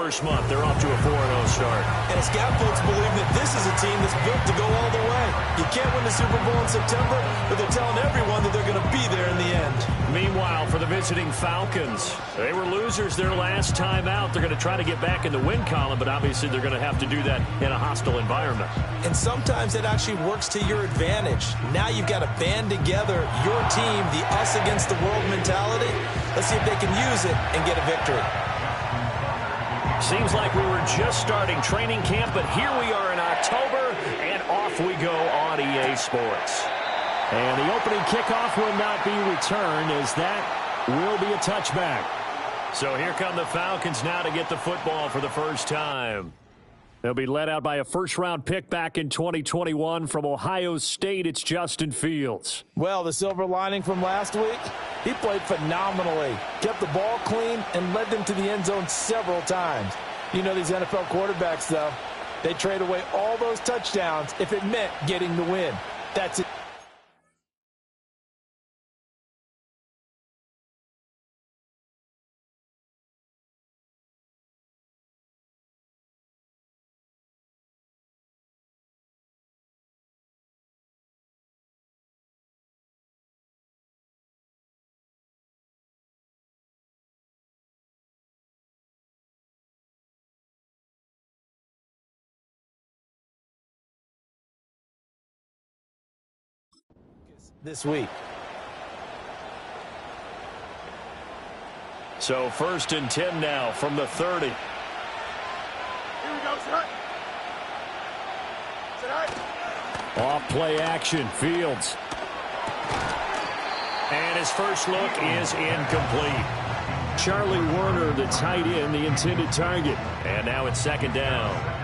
first month. They're off to a 4-0 start. And scout folks believe that this is a team that's built to go all the way. You can't win the Super Bowl in September, but they're telling everyone that they're going to be there in the end. Meanwhile, for the visiting Falcons, they were losers their last time out. They're going to try to get back in the win column, but obviously they're going to have to do that in a hostile environment. And sometimes it actually works to your advantage. Now you've got to band together your team, the us against the world mentality. Let's see if they can use it and get a victory. Seems like we were just starting training camp, but here we are in October, and off we go on EA Sports. And the opening kickoff will not be returned, as that will be a touchback. So here come the Falcons now to get the football for the first time. They'll be led out by a first-round pick back in 2021 from Ohio State. It's Justin Fields. Well, the silver lining from last week, he played phenomenally. Kept the ball clean and led them to the end zone several times. You know these NFL quarterbacks, though. They trade away all those touchdowns if it meant getting the win. That's it. This week. So 1st and 10 now from the 30. Here we go, sir. Off play action, Fields. And his first look is incomplete. Charlie Werner, the tight end, the intended target. And now it's 2nd down.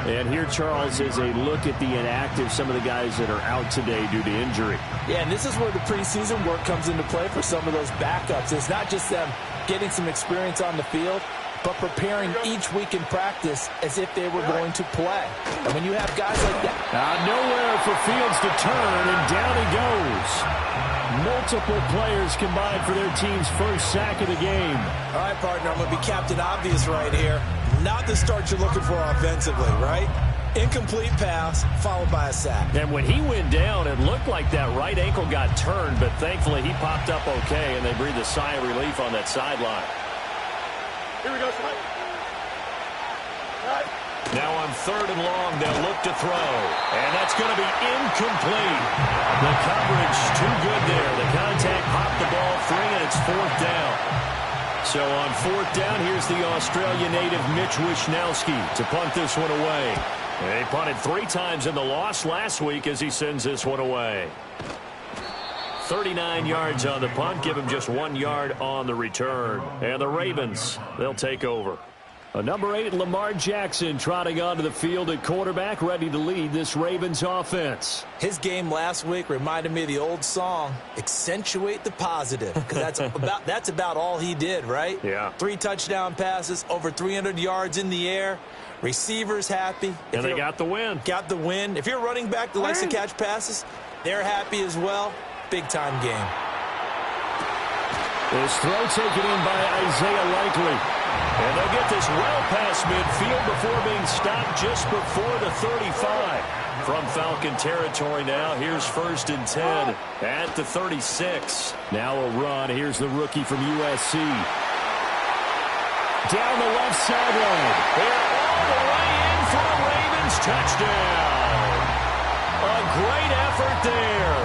And here, Charles, is a look at the inactive, some of the guys that are out today due to injury. Yeah, and this is where the preseason work comes into play for some of those backups. It's not just them getting some experience on the field, but preparing each week in practice as if they were going to play. And when you have guys like that. Nowhere for Fields to turn, and down he goes. Multiple players combined for their team's first sack of the game. All right, partner, I'm going to be Captain Obvious right here. Not the start you're looking for offensively, right? Incomplete pass, followed by a sack. And when he went down, it looked like that right ankle got turned, but thankfully he popped up okay, and they breathed a sigh of relief on that sideline. Here we go, sir. Now on 3rd and long, they'll look to throw. And that's going to be incomplete. The coverage too good there. The contact popped the ball free, and it's 4th down. So on 4th down, here's the Australia native Mitch Wishnowski to punt this one away. They punted 3 times in the loss last week as he sends this one away. 39 yards on the punt, give him just 1 yard on the return. And the Ravens, they'll take over. Number 8, Lamar Jackson, trotting onto the field at quarterback, ready to lead this Ravens offense. His game last week reminded me of the old song, Accentuate the Positive, because that's about all he did, right? Yeah. 3 touchdown passes, over 300 yards in the air, receivers happy. And they got the win. Got the win. If you're a running back that likes to catch passes, they're happy as well. Big-time game. This throw taken in by Isaiah Likely. And they'll get this well past midfield before being stopped just before the 35. From Falcon territory now, here's 1st and 10 at the 36. Now a run. Here's the rookie from USC. Down the left sideline. They're all the way in for a Ravens touchdown. A great effort there.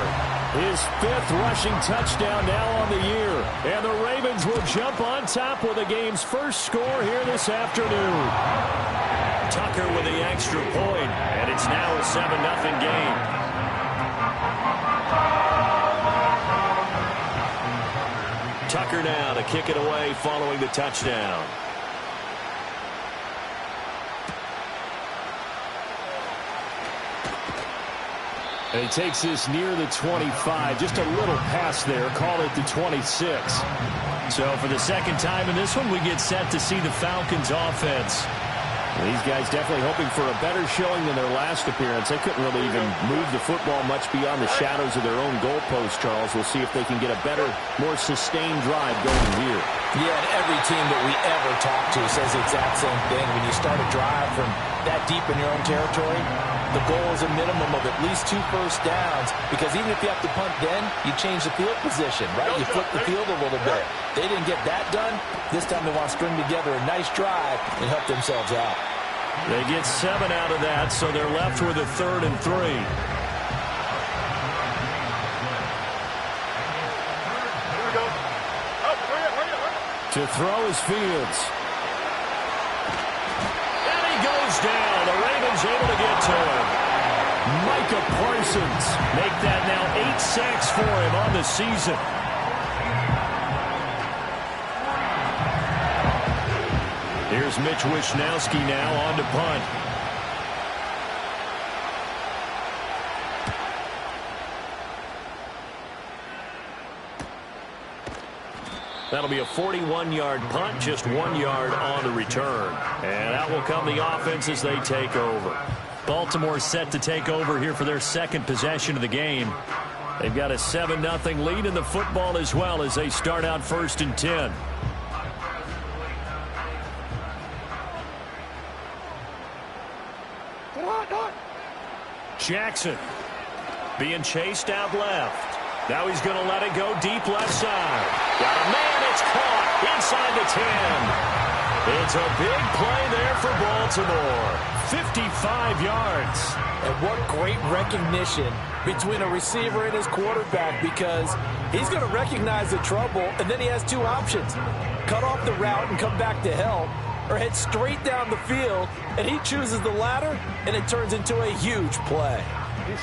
His 5th rushing touchdown now on the year. And the Ravens will jump on top with the game's first score here this afternoon. Tucker with the extra point, and it's now a 7-0 game. Tucker now to kick it away following the touchdown. And he takes this near the 25. Just a little pass there. Call it the 26. So for the 2nd time in this one, we get set to see the Falcons offense. These guys definitely hoping for a better showing than their last appearance. They couldn't really even move the football much beyond the shadows of their own goalpost, Charles. We'll see if they can get a better, more sustained drive going here. Yeah, and every team that we ever talk to says the exact same thing. When you start a drive from that deep in your own territory, the goal is a minimum of at least 2 first downs, because even if you have to punt then, you change the field position, right? You flip the field a little bit. They didn't get that done. This time they want to string together a nice drive and help themselves out. They get 7 out of that, so they're left with a 3rd and 3. Here we go. Up, hurry up, hurry up, hurry up. To throw is Fields. And he goes down. The Ravens able to get to him. Micah Parsons make that now 8 sacks for him on the season. Here's Mitch Wishnowski now on to punt. That'll be a 41-yard punt, just 1 yard on the return. And out will come the offense as they take over. Baltimore set to take over here for their 2nd possession of the game. They've got a 7-0 lead in the football as well as they start out 1st and 10. Jackson being chased out left. Now he's going to let it go deep left side. Got a man, it's caught inside the 10. It's a big play there for Baltimore. 55 yards. And what great recognition between a receiver and his quarterback, because he's going to recognize the trouble, and then he has 2 options. Cut off the route and come back to help, or head straight down the field, and he chooses the latter, and it turns into a huge play.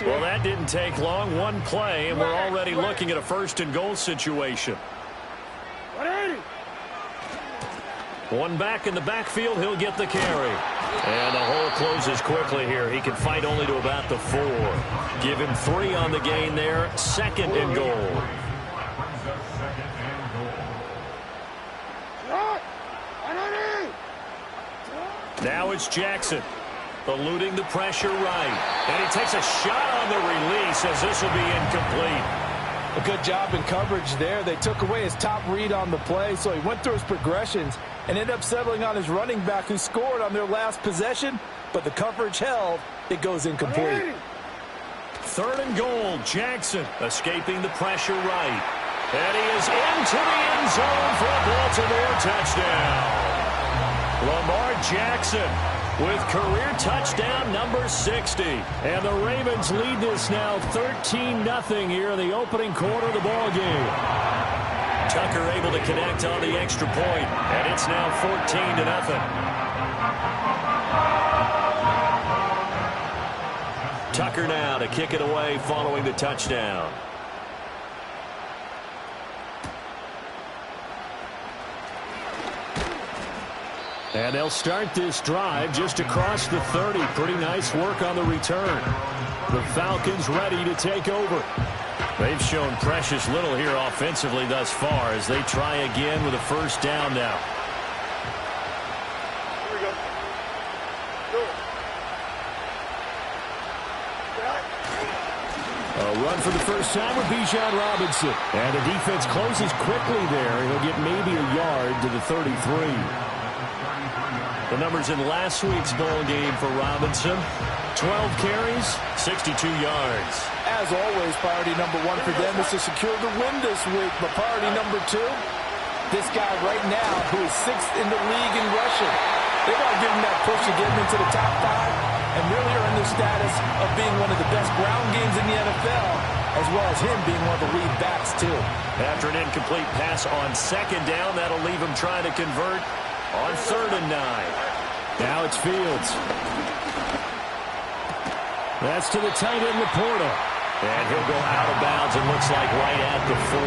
Well, that didn't take long. 1 play, and we're already looking at a 1st and goal situation. 180. 1 back in the backfield. He'll get the carry. And the hole closes quickly here. He can fight only to about the 4. Give him 3 on the gain there. 2nd and goal. Now it's Jackson, eluding the pressure right. And he takes a shot on the release as this will be incomplete. A good job in coverage there. They took away his top read on the play, so he went through his progressions and ended up settling on his running back who scored on their last possession, but the coverage held. It goes incomplete. 3rd and goal, Jackson escaping the pressure right. And he is into the end zone for a Baltimore touchdown. Lamar Jackson with career touchdown number 60. And the Ravens lead this now 13-0 here in the opening quarter of the ball game. Tucker able to connect on the extra point, and it's now 14-0. Tucker now to kick it away following the touchdown. And they'll start this drive just across the 30. Pretty nice work on the return. The Falcons ready to take over. They've shown precious little here offensively thus far as they try again with a 1st down now. Here we go. Go. A run for the first time with Bijan Robinson. And the defense closes quickly there. He'll get maybe a yard to the 33. The numbers in last week's bowl game for Robinson. 12 carries, 62 yards. As always, priority number 1 for them is to secure the win this week. But priority number 2, this guy right now who is 6th in the league in rushing. They want to give him that push to get him into the top 5 and really earn the status of being one of the best ground games in the NFL, as well as him being one of the lead backs too. After an incomplete pass on 2nd down, that'll leave him trying to convert on 3rd and 9. Now it's Fields. That's to the tight end, Laporta. And he'll go out of bounds, it looks like right at the 40.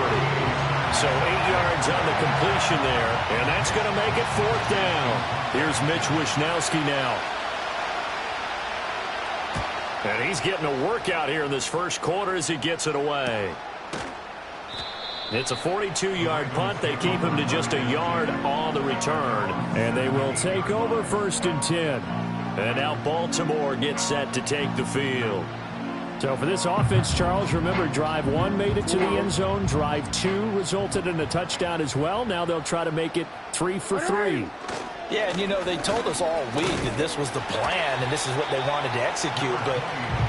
So 8 yards on the completion there, and that's going to make it 4th down. Here's Mitch Wishnowski now. And he's getting a workout here in this 1st quarter as he gets it away. It's a 42-yard punt. They keep him to just a yard on the return. And they will take over 1st and 10. And now Baltimore gets set to take the field. So for this offense, Charles, remember, drive 1 made it to the end zone. Drive 2 resulted in a touchdown as well. Now they'll try to make it 3 for 3. Yeah, and, you know, they told us all week that this was the plan and this is what they wanted to execute. But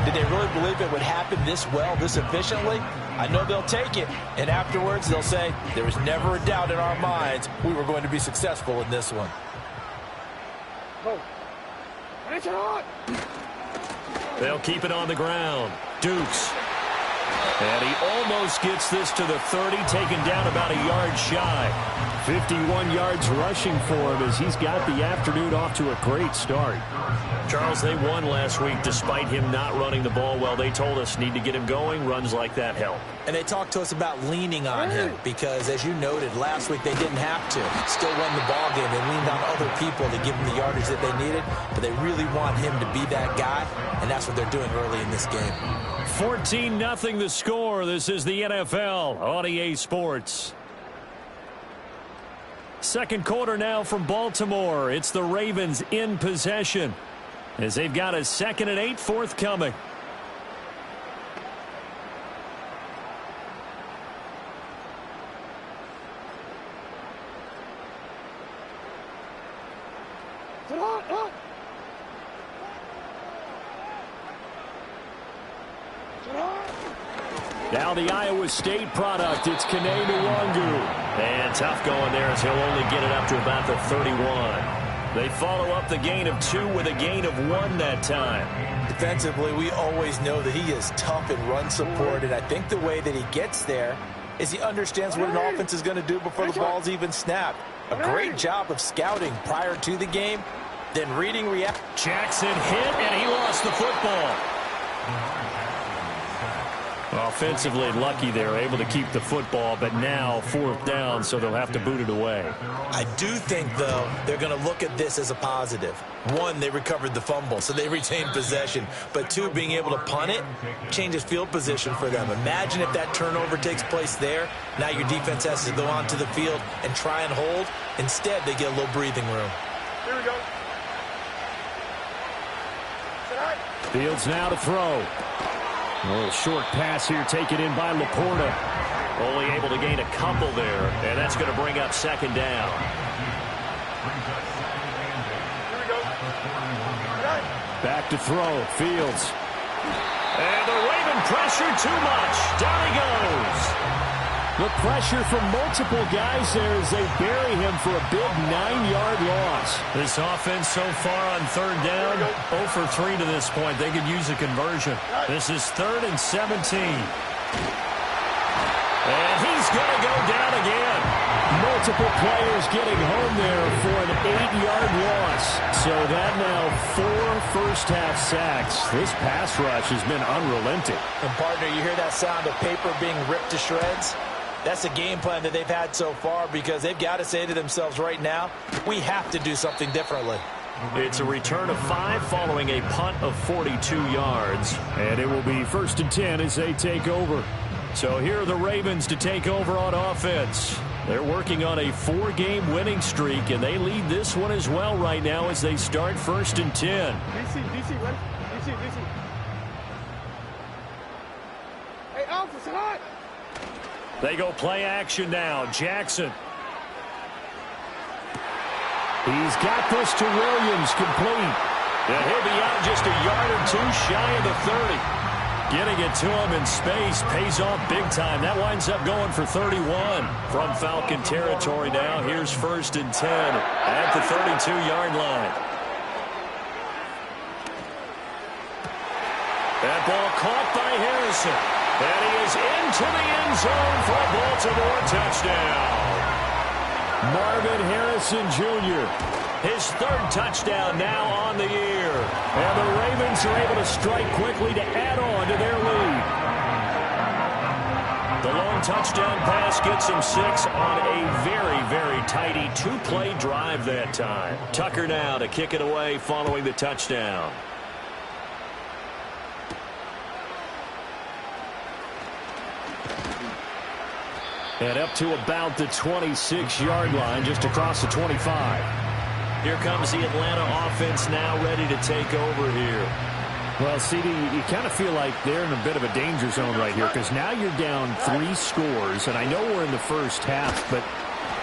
did they really believe it would happen this well, this efficiently? I know they'll take it. And afterwards, they'll say, there was never a doubt in our minds we were going to be successful in this one. They'll keep it on the ground. Dukes. And he almost gets this to the 30, taken down about a yard shy. 51 yards rushing for him as he's got the afternoon off to a great start. Charles, they won last week despite him not running the ball well. They told us need to get him going. Runs like that help. And they talked to us about leaning on him because, as you noted, last week they didn't have to. Still won the ball game. They leaned on other people to give him the yardage that they needed, but they really want him to be that guy, and that's what they're doing early in this game. 14-0 the score. This is the NFL on EA Sports. Second quarter now from Baltimore. It's the Ravens in possession as they've got a 2nd and 8 forthcoming. Now the Iowa State product, it's Kene Nwangu. And tough going there as he'll only get it up to about the 31. They follow up the gain of 2 with a gain of 1 that time. Defensively, we always know that he is tough in run support, and I think the way that he gets there is he understands what an offense is going to do before the ball's even snapped. A great job of scouting prior to the game, then reading react. Jackson hit, and he lost the football. Offensively lucky they're able to keep the football, but now 4th down, so they'll have to boot it away. I do think, though, they're going to look at this as a positive. 1, they recovered the fumble, so they retained possession. But 2, being able to punt it changes field position for them. Imagine if that turnover takes place there. Now your defense has to go onto the field and try and hold. Instead, they get a little breathing room. Here we go. Fields now to throw. A little short pass here taken in by Laporta. Only able to gain a couple there, and that's going to bring up 2nd down. Here we go. Back to throw. Fields. And the Raven pressure too much. Down he goes. The pressure from multiple guys there as they bury him for a big 9-yard loss. This offense so far on 3rd down, 0 for 3 to this point. They could use a conversion. This is 3rd and 17. And he's going to go down again. Multiple players getting home there for an 8-yard loss. So that now 4 first-half sacks. This pass rush has been unrelenting. And, partner, you hear that sound of paper being ripped to shreds? That's the game plan that they've had so far because they've got to say to themselves right now, we have to do something differently. It's a return of 5 following a punt of 42 yards. And it will be 1st and 10 as they take over. So here are the Ravens to take over on offense. They're working on a 4-game winning streak, and they lead this one as well right now as they start 1st and 10. DC, ready? DC. Hey, Alpha, say hi. They go play action now. Jackson. He's got this to Williams, complete. And he'll be out just a yard or 2 shy of the 30. Getting it to him in space pays off big time. That winds up going for 31 from Falcon territory now. Here's 1st and 10 at the 32-yard line. That ball caught by Harrison. And he is into the end zone for a Baltimore touchdown. Marvin Harrison Jr., his 3rd touchdown now on the year. And the Ravens are able to strike quickly to add on to their lead. The long touchdown pass gets him 6 on a very, very tidy 2-play drive that time. Tucker now to kick it away following the touchdown. And up to about the 26-yard line, just across the 25. Here comes the Atlanta offense now ready to take over here. Well, CD, you kind of feel like they're in a bit of a danger zone right here because now you're down 3 scores, and I know we're in the first half, but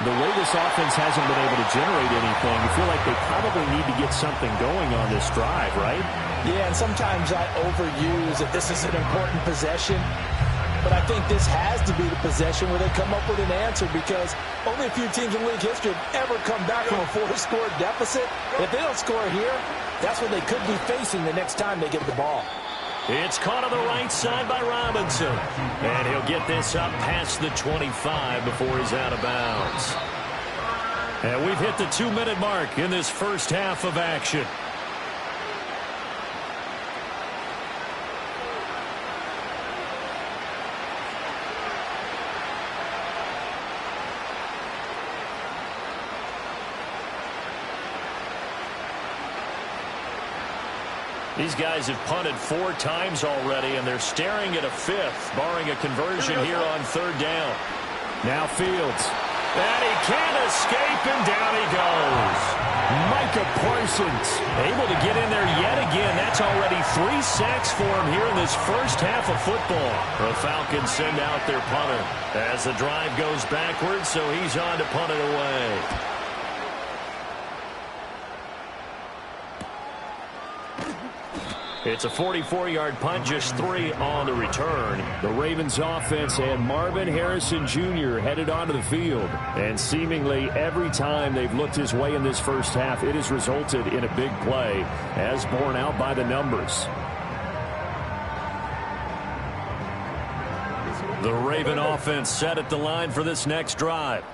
the way this offense hasn't been able to generate anything, you feel like they probably need to get something going on this drive, right? Yeah, and sometimes I overuse that this is an important possession. But I think this has to be the possession where they come up with an answer because only a few teams in league history have ever come back from a 4-score deficit. If they don't score here, that's what they could be facing the next time they get the ball. It's caught on the right side by Robinson. And he'll get this up past the 25 before he's out of bounds. And we've hit the 2-minute mark in this first half of action. These guys have punted 4 times already, and they're staring at a 5th, barring a conversion here on 3rd down. Now Fields. And he can't escape, and down he goes. Micah Parsons able to get in there yet again. That's already 3 sacks for him here in this first half of football. The Falcons send out their punter as the drive goes backwards, so he's on to punt it away. It's a 44-yard punt, just 3 on the return. The Ravens offense and Marvin Harrison Jr. headed onto the field. And seemingly every time they've looked his way in this first half, it has resulted in a big play, as borne out by the numbers. The Raven offense set at the line for this next drive.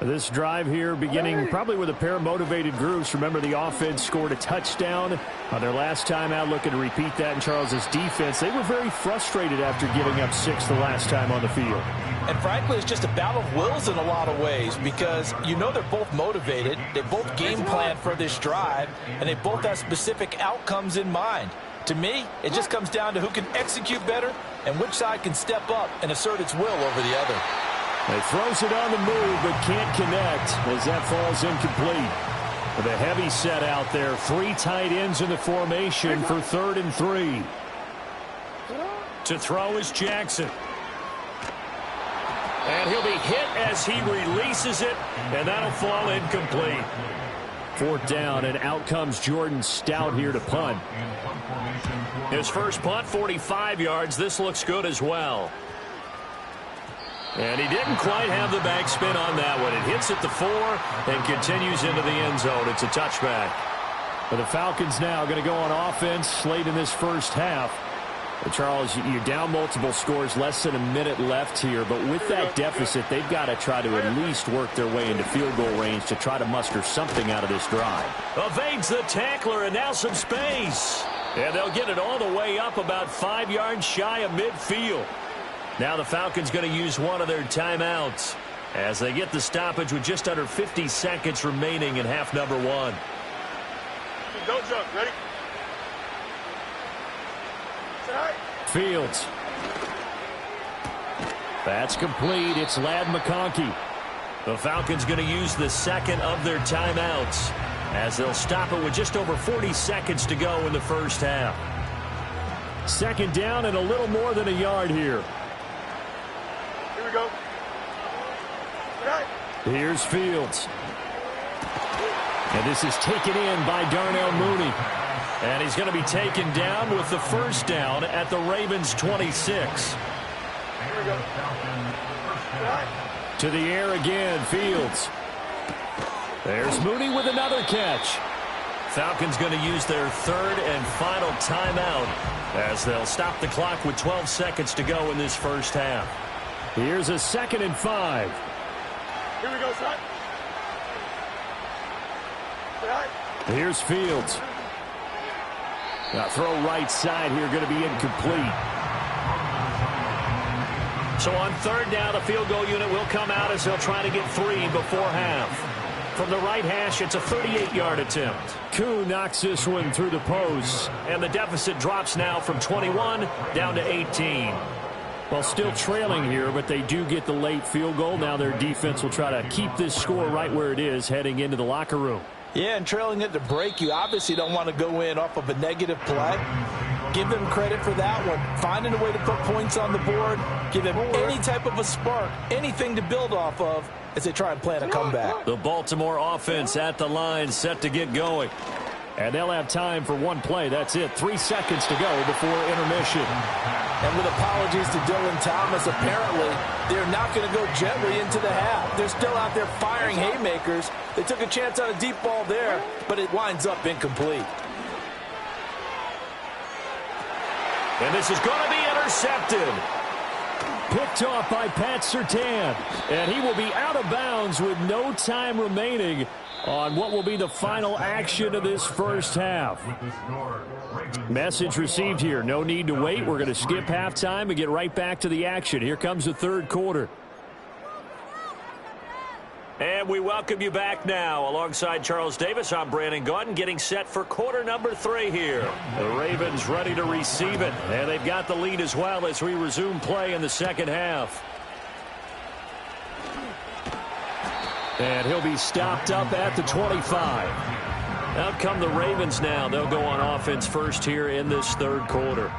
This drive here beginning probably with a pair of motivated groups. Remember, the offense scored a touchdown on their last time out, looking to repeat that in Charles's defense. They were very frustrated after giving up 6 the last time on the field. And frankly, it's just a battle of wills in a lot of ways because you know they're both motivated, they both game plan for this drive, and they both have specific outcomes in mind. To me, it just comes down to who can execute better and which side can step up and assert its will over the other. He throws it on the move, but can't connect as that falls incomplete. The heavy set out there. 3 tight ends in the formation for 3rd and 3. To throw is Jackson. And he'll be hit as he releases it, and that'll fall incomplete. 4th down, and out comes Jordan Stout here to punt. His first punt, 45 yards. This looks good as well. And he didn't quite have the backspin on that one. It hits at the 4 and continues into the end zone. It's a touchback. But the Falcons now going to go on offense late in this first half. Charles, you're down multiple scores, less than a minute left here. But with that deficit, they've got to try to at least work their way into field goal range to try to muster something out of this drive. Evades the tackler, and now some space. And they'll get it all the way up about 5 yards shy of midfield. Now the Falcons going to use one of their timeouts as they get the stoppage with just under 50 seconds remaining in half number 1. Don't jump. Ready? Fields. That's complete. It's Ladd McConkey. The Falcons going to use the second of their timeouts as they'll stop it with just over 40 seconds to go in the first half. 2nd down and a little more than a yard here. Here we go. Here's Fields. And this is taken in by Darnell Mooney. And he's going to be taken down with the first down at the Ravens' 26. Here we go. To the air again, Fields. There's Mooney with another catch. Falcons going to use their 3rd and final timeout as they'll stop the clock with 12 seconds to go in this first half. Here's a 2nd and 5. Here we go, son. Here's Fields. Now throw right side here, going to be incomplete. So on 3rd down, the field goal unit will come out as they'll try to get 3 before half. From the right hash, it's a 38-yard attempt. Koo knocks this one through the post. And the deficit drops now from 21 down to 18. Well, still trailing here, but they do get the late field goal. Now their defense will try to keep this score right where it is heading into the locker room. Yeah, and trailing it to break, you obviously don't want to go in off of a negative play. Give them credit for that one. Finding a way to put points on the board, give them any type of a spark, anything to build off of as they try and plan a comeback. The Baltimore offense at the line, set to get going. And they'll have time for one play. That's it. 3 seconds to go before intermission. And with apologies to Dylan Thomas, apparently they're not going to go gently into the half. They're still out there firing haymakers. They took a chance on a deep ball there, but it winds up incomplete. And this is going to be intercepted. Picked off by Pat Surtain. And he will be out of bounds with no time remaining on what will be the final action of this first half. Message received here. No need to wait. We're going to skip halftime and get right back to the action. Here comes the third quarter. And we welcome you back now. Alongside Charles Davis, I'm Brandon Gaudin, getting set for quarter number 3 here. The Ravens ready to receive it. And they've got the lead as well as we resume play in the second half. And he'll be stopped up at the 25. Out come the Ravens now. They'll go on offense first here in this third quarter.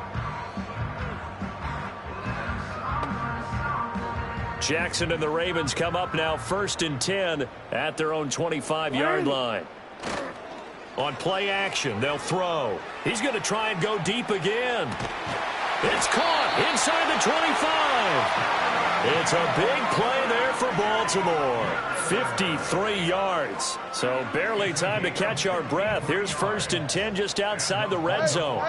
Jackson and the Ravens come up now 1st and 10 at their own 25-yard line. On play action, they'll throw. He's going to try and go deep again. It's caught inside the 25. It's a big play there for Baltimore. 53 yards. So barely time to catch our breath. Here's 1st and 10 just outside the red zone.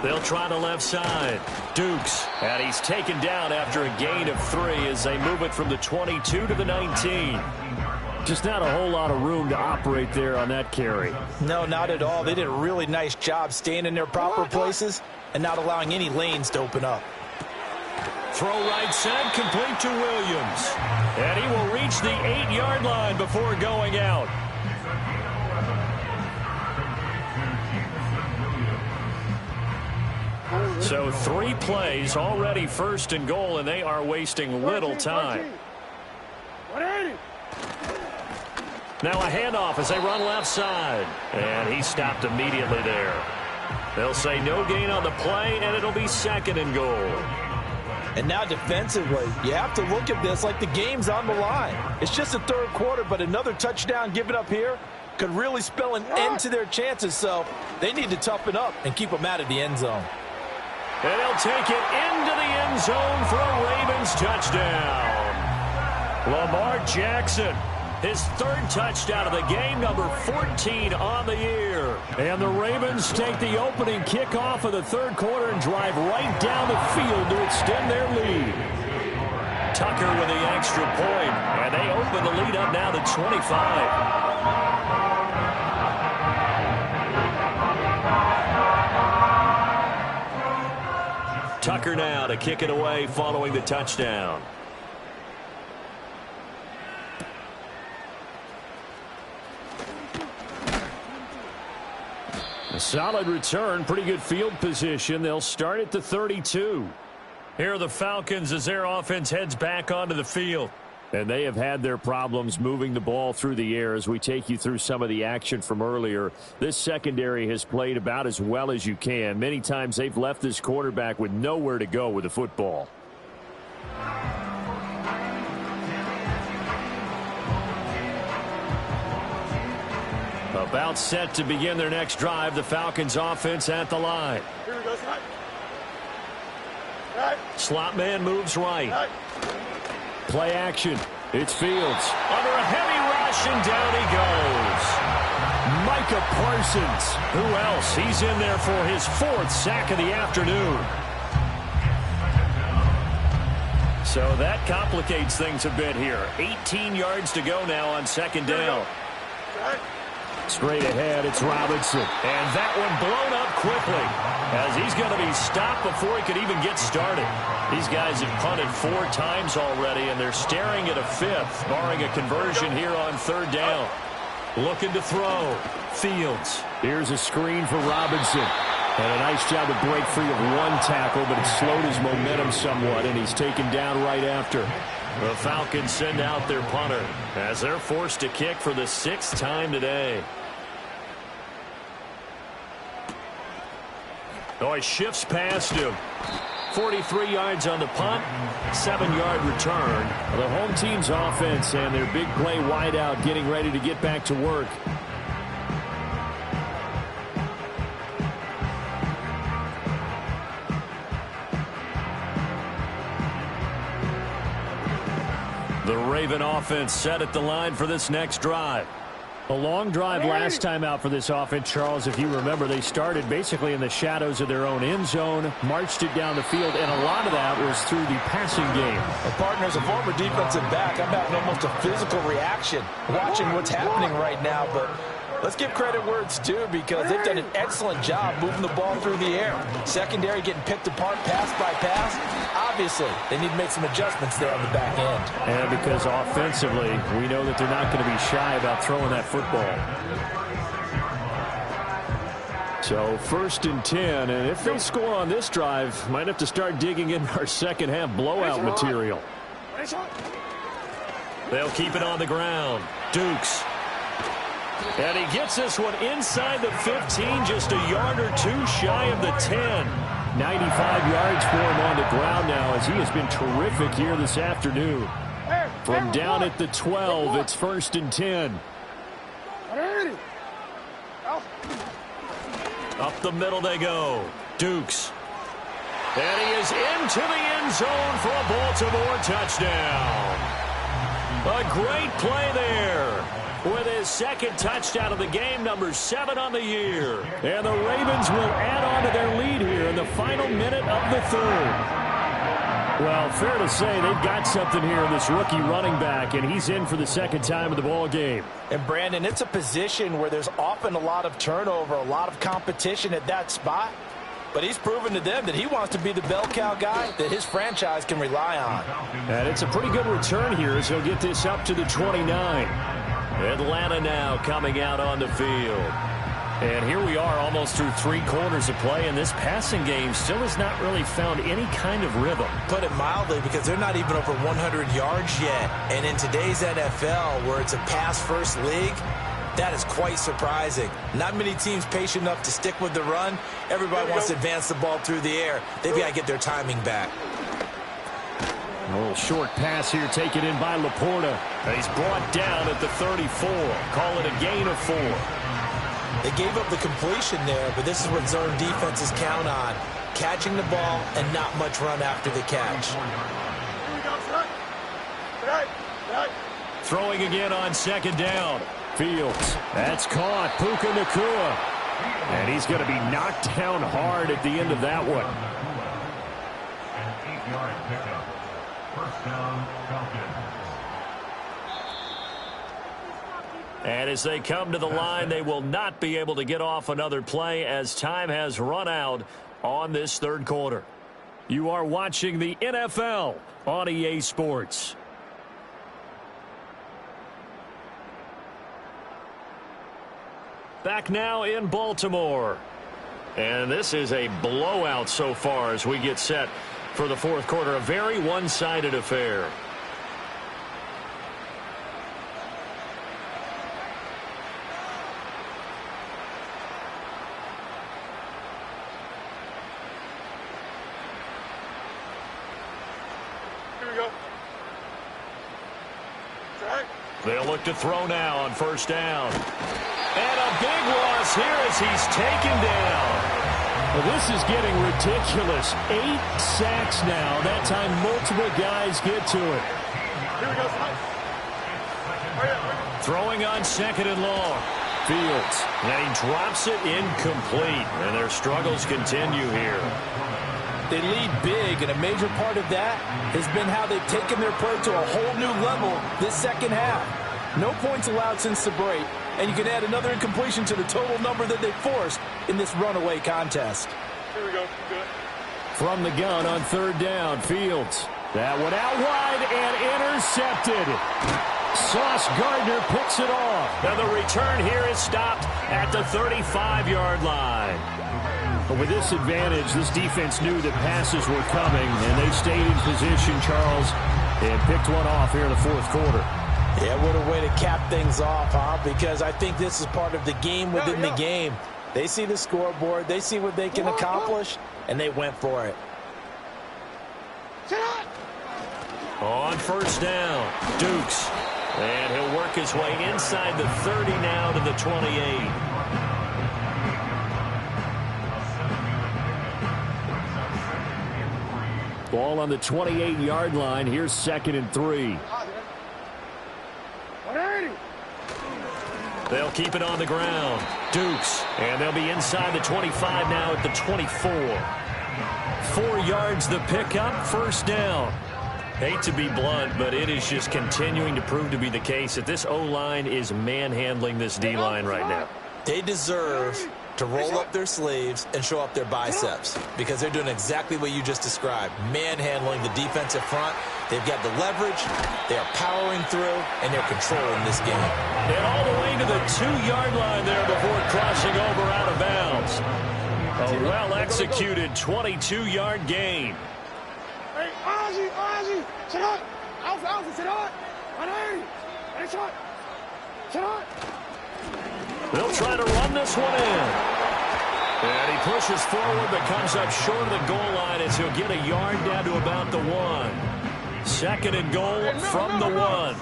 They'll try the left side. Dukes. And he's taken down after a gain of 3 as they move it from the 22 to the 19. Just not a whole lot of room to operate there on that carry. No, not at all. They did a really nice job staying in their proper places and not allowing any lanes to open up. Throw right side, complete to Williams. And he will reach the 8-yard line before going out. So 3 plays, already 1st and goal, and they are wasting little time. Now a handoff as they run left side. And he stopped immediately there. They'll say no gain on the play, and it'll be 2nd and goal. And now defensively, you have to look at this like the game's on the line. It's just the third quarter, but another touchdown given up here could really spell an end to their chances. So they need to toughen up and keep them out of the end zone. And he'll take it into the end zone for a Ravens touchdown. Lamar Jackson, his 3rd touchdown of the game, number 14 on the year. And the Ravens take the opening kickoff of the third quarter and drive right down the field to extend their lead. Tucker with the extra point, and they open the lead up now to 25. Tucker now to kick it away following the touchdown. A solid return, pretty good field position. They'll start at the 32. Here are the Falcons as their offense heads back onto the field. And they have had their problems moving the ball through the air as we take you through some of the action from earlier. This secondary has played about as well as you can. Many times they've left this quarterback with nowhere to go with the football. About set to begin their next drive. The Falcons offense at the line. Here we go, Slot man moves right. Play action. It's Fields. Under a heavy rush, and down he goes. Micah Parsons. Who else? He's in there for his 4th sack of the afternoon. So that complicates things a bit here. 18 yards to go now on 2nd down. Straight ahead, it's Robinson. And that one blown up quickly as he's going to be stopped before he could even get started. These guys have punted 4 times already, and they're staring at a 5th, barring a conversion here on 3rd down. Looking to throw. Fields. Here's a screen for Robinson. And a nice job to break free of one tackle, but it slowed his momentum somewhat, and he's taken down right after. The Falcons send out their punter as they're forced to kick for the 6th time today. Oh, he shifts past him. 43 yards on the punt, 7-yard return. The home team's offense and their big play wideout getting ready to get back to work. The Raven offense set at the line for this next drive. A long drive last time out for this offense, Charles. If you remember, they started basically in the shadows of their own end zone, marched it down the field, and a lot of that was through the passing game. A partner, as a former defensive back, I'm having almost a physical reaction watching what's happening right now, but let's give credit where it's due because they've done an excellent job moving the ball through the air. Secondary getting picked apart pass by pass. Obviously, they need to make some adjustments there on the back end. And because offensively, we know that they're not going to be shy about throwing that football. So 1st and 10, and if they score on this drive, might have to start digging in our second half blowout material. They'll keep it on the ground. Dukes. And he gets this one inside the 15, just a yard or two shy of the 10. 95 yards for him on the ground now as he has been terrific here this afternoon. From down at the 12, it's 1st and 10. Up the middle they go. Dukes. And he is into the end zone for a Baltimore touchdown. A great play there. With his 2nd touchdown of the game, number 7 on the year. And the Ravens will add on to their lead here in the final minute of the 3rd. Well, fair to say they've got something here in this rookie running back, and he's in for the 2nd time of the ball game. And, Brandon, it's a position where there's often a lot of turnover, a lot of competition at that spot. But he's proven to them that he wants to be the bell cow guy that his franchise can rely on. And it's a pretty good return here as he'll get this up to the 29. Atlanta now coming out on the field. And here we are almost through 3 quarters of play, and this passing game still has not really found any kind of rhythm. Put it mildly, because they're not even over 100 yards yet. And in today's NFL, where it's a pass-first league, that is quite surprising. Not many teams patient enough to stick with the run. Everybody wants to advance the ball through the air. They've got to get their timing back. A little short pass here taken in by Laporta. He's brought down at the 34. Call it a gain of 4. They gave up the completion there, but this is what zone defenses count on. Catching the ball and not much run after the catch. Throwing again on 2nd down. Fields. That's caught. Puka Nacua. And he's going to be knocked down hard at the end of that one. An 8-yard pickup. First down, Falcons. And as they come to the line, they will not be able to get off another play as time has run out on this 3rd quarter. You are watching the NFL on EA Sports. Back now in Baltimore. And this is a blowout so far as we get set for the 4th quarter. A very one-sided affair. Here we go. Track. They'll look to throw now on 1st down. And a big loss here as he's taken down. Well, this is getting ridiculous. 8 sacks now. That time multiple guys get to it. Here we go. Throwing on 2nd and long. Fields. And he drops it incomplete. And their struggles continue here. They lead big, and a major part of that has been how they've taken their play to a whole new level this 2nd half. No points allowed since the break, and you can add another incompletion to the total number that they forced in this runaway contest. Here we go. Good. From the gun on 3rd down, Fields. That one out wide and intercepted. Sauce Gardner picks it off. And the return here is stopped at the 35-yard line. But with this advantage, this defense knew that passes were coming, and they stayed in position, Charles, and picked one off here in the fourth quarter. Yeah, what a way to cap things off, huh? Because I think this is part of the game within the game. They see the scoreboard, they see what they can accomplish, and they went for it. On first down, Dukes. And he'll work his way inside the 30 now to the 28. Ball on the 28-yard line. Here's 2nd and 3. They'll keep it on the ground. Dukes. And they'll be inside the 25 now at the 24. 4 yards the pickup, first down. Hate to be blunt, but it is just continuing to prove to be the case that this O-line is manhandling this D-line right now. They deserve to roll up their sleeves and show up their biceps because they're doing exactly what you just described, manhandling the defensive front. They've got the leverage, they're powering through, and they're controlling this game. And all the way to the 2-yard line there before crossing over out of bounds. A well-executed 22-yard gain. They'll try to run this one in. And he pushes forward but comes up short of the goal line as he'll get a yard down to about the 1. 2nd and goal from the 1.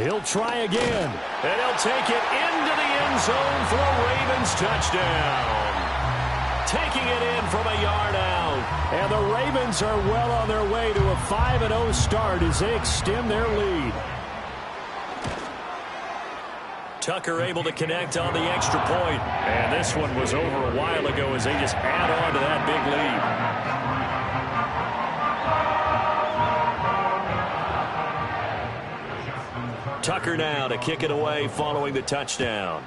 He'll try again. And he'll take it into the end zone for a Ravens touchdown. Taking it in from a yard out. And the Ravens are well on their way to a 5-0 start as they extend their lead. Tucker able to connect on the extra point. And this one was over a while ago as they just add on to that big lead. Tucker now to kick it away following the touchdown.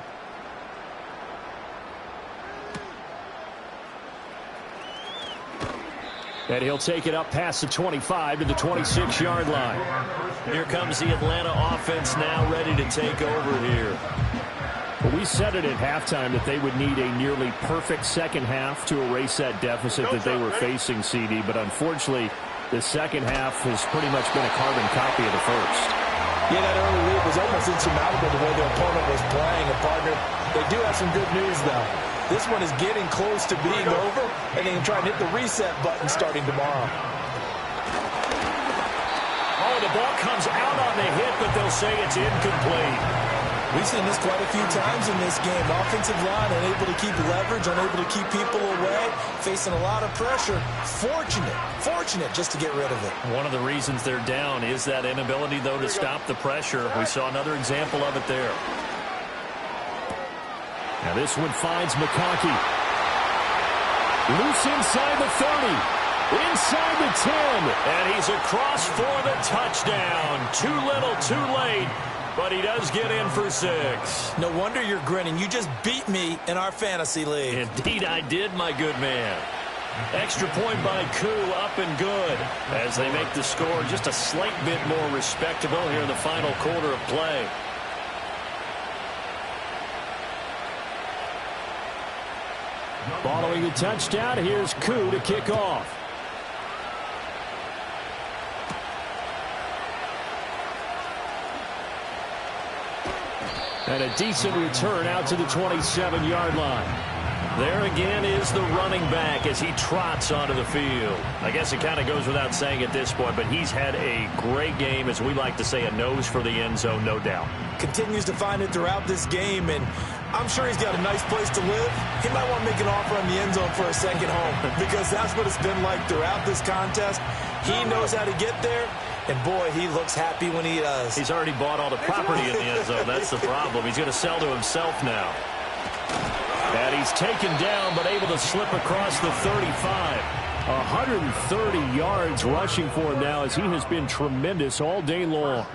And he'll take it up past the 25 to the 26-yard line. Here comes the Atlanta offense now ready to take over here. Well, we said it at halftime that they would need a nearly perfect second half to erase that deficit that they were facing, CD. But unfortunately, the second half has pretty much been a carbon copy of the first. Yeah, that early lead was almost insurmountable the way their opponent was playing. And, partner, they do have some good news, though. This one is getting close to being over, and they can try and hit the reset button starting tomorrow. Oh, the ball comes out on the hit, but they'll say it's incomplete. We've seen this quite a few times in this game. Offensive line unable to keep leverage, unable to keep people away, facing a lot of pressure. Fortunate just to get rid of it. One of the reasons they're down is that inability, though, to stop the pressure. We saw another example of it there. Now this one finds McConkey. Loose inside the 30. Inside the 10. And he's across for the touchdown. Too little, too late. But he does get in for 6. No wonder you're grinning. You just beat me in our fantasy league. Indeed I did, my good man. Extra point by Koo, up and good. As they make the score just a slight bit more respectable here in the final quarter of play. Following the touchdown, here's Koo to kick off. And a decent return out to the 27-yard line. There again is the running back as he trots onto the field. I guess it kind of goes without saying at this point, but he's had a great game, as we like to say, a nose for the end zone, no doubt. Continues to find it throughout this game, and I'm sure he's got a nice place to live. He might want to make an offer on the end zone for a second home because that's what it's been like throughout this contest. He knows how to get there, and boy, he looks happy when he does. He's already bought all the property in the end zone. That's the problem. He's going to sell to himself now. And he's taken down, but able to slip across the 35. 130 yards rushing for him now as he has been tremendous all day long.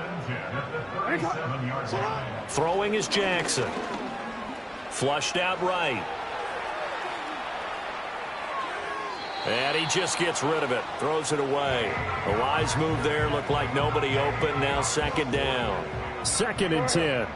Throwing is Jackson. Flushed out right. And he just gets rid of it. Throws it away. A wise move there. Looked like nobody open. Now second down. 2nd and 10.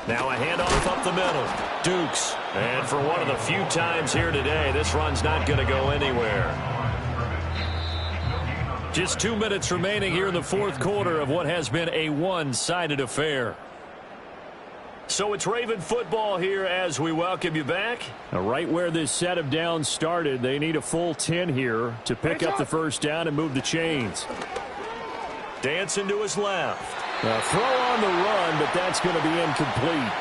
Now a handoff up the middle. Dukes. And for one of the few times here today, this run's not going to go anywhere. Just 2 minutes remaining here in the 4th quarter of what has been a one-sided affair. So it's Raven football here as we welcome you back. Right where this set of downs started, they need a full 10 here to pick up the first down and move the chains. Dancing to his left. A throw on the run, but that's going to be incomplete.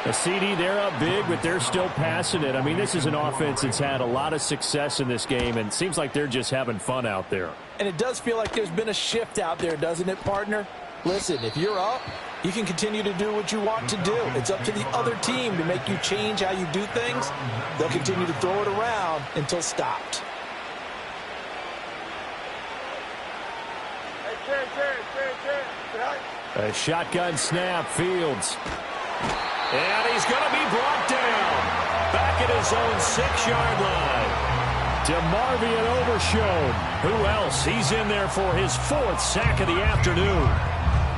A CD, they're up big, but they're still passing it. I mean, this is an offense that's had a lot of success in this game, and it seems like they're just having fun out there. And it does feel like there's been a shift out there, doesn't it, partner? Listen, if you're up, you can continue to do what you want to do. It's up to the other team to make you change how you do things. They'll continue to throw it around until stopped. A shotgun snap, Fields. And he's going to be brought down. Back at his own 6-yard line. DeMarvion Overshown. Who else? He's in there for his 4th sack of the afternoon.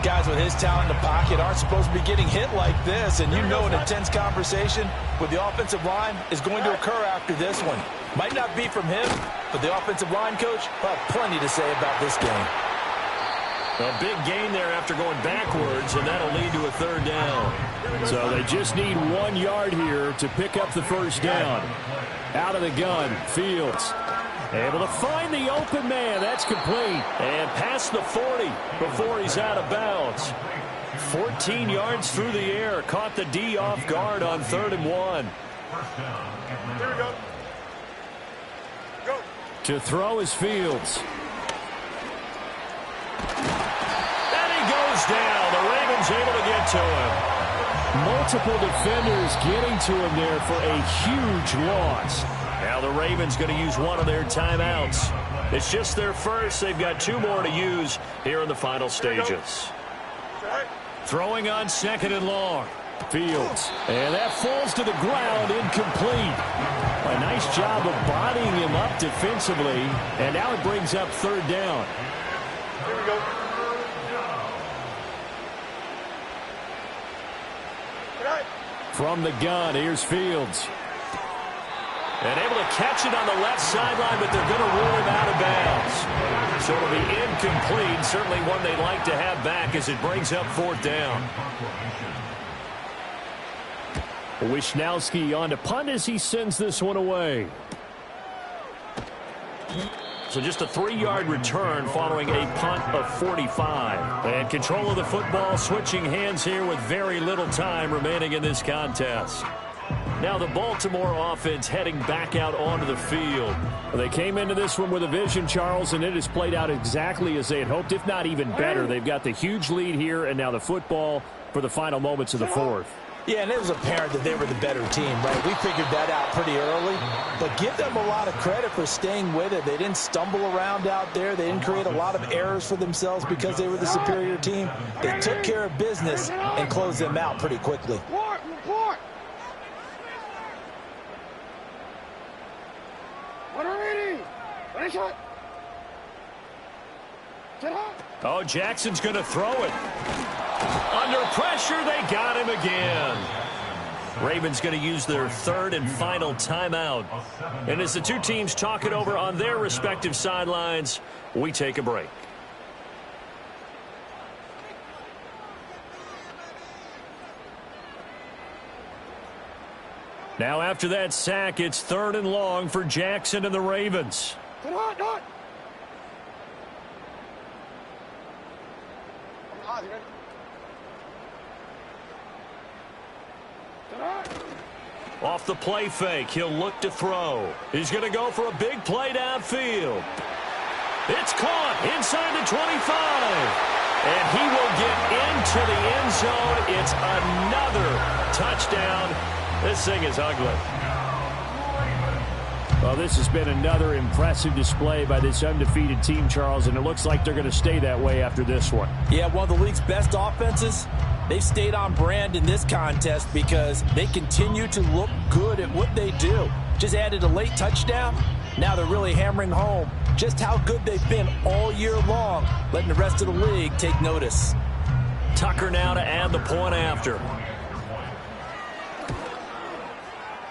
Guys with his talent in the pocket aren't supposed to be getting hit like this, and you know an intense conversation with the offensive line is going to occur after this one. Might not be from him, but the offensive line coach will have plenty to say about this game. A big gain there after going backwards, and that'll lead to a 3rd down. So they just need 1 yard here to pick up the first down. Out of the gun, Fields. Able to find the open man. That's complete. And past the 40 before he's out of bounds. 14 yards through the air. Caught the D off guard on 3rd and 1. Here we go. Go. To throw is Fields. And he goes down. The Ravens able to get to him. Multiple defenders getting to him there for a huge loss. Now the Ravens going to use one of their timeouts. It's just their first. They've got 2 more to use here in the final stages. Throwing on 2nd and long. Fields. And that falls to the ground, incomplete. A nice job of bodying him up defensively. And now it brings up 3rd down. Here we go. From the gun, here's Fields. And able to catch it on the left sideline, but they're going to rule him out of bounds. So it'll be incomplete. Certainly one they'd like to have back as it brings up 4th down. Wisnowski on to punt as he sends this one away. So just a 3-yard return following a punt of 45. And control of the football switching hands here with very little time remaining in this contest. Now the Baltimore offense heading back out onto the field. They came into this one with a vision, Charles, and it has played out exactly as they had hoped, if not even better. They've got the huge lead here, and now the football for the final moments of the 4th. Yeah, and it was apparent that they were the better team, right? We figured that out pretty early. But give them a lot of credit for staying with it. They didn't stumble around out there. They didn't create a lot of errors for themselves because they were the superior team. They took care of business and closed them out pretty quickly. Oh, Jackson's going to throw it. Under pressure, they got him again. Ravens going to use their 3rd and final timeout. And as the 2 teams talk it over on their respective sidelines, we take a break. Now after that sack, it's 3rd and long for Jackson and the Ravens. Off the play fake, he'll look to throw. He's going to go for a big play downfield. It's caught inside the 25. And he will get into the end zone. It's another touchdown. This thing is ugly. Well, this has been another impressive display by this undefeated team, Charles, and it looks like they're going to stay that way after this one. Yeah, one of the league's best offenses, They've stayed on brand in this contest because they continue to look good at what they do. Just added a late touchdown. Now they're really hammering home just how good they've been all year long, letting the rest of the league take notice. Tucker now to add the point after.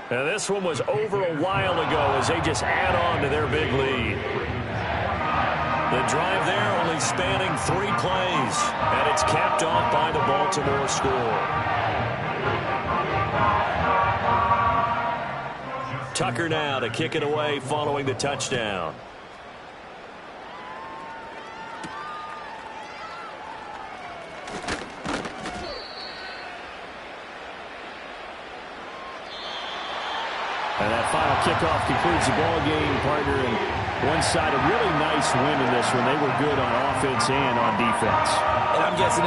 And this one was over a while ago as they just add on to their big lead. The drive there only spanning 3 plays, and it's capped off by the Baltimore score. Tucker now to kick it away following the touchdown. And that final kickoff concludes the ball game, partner. And one side, a really nice win in this one. They were good on offense and on defense. And I'm guessing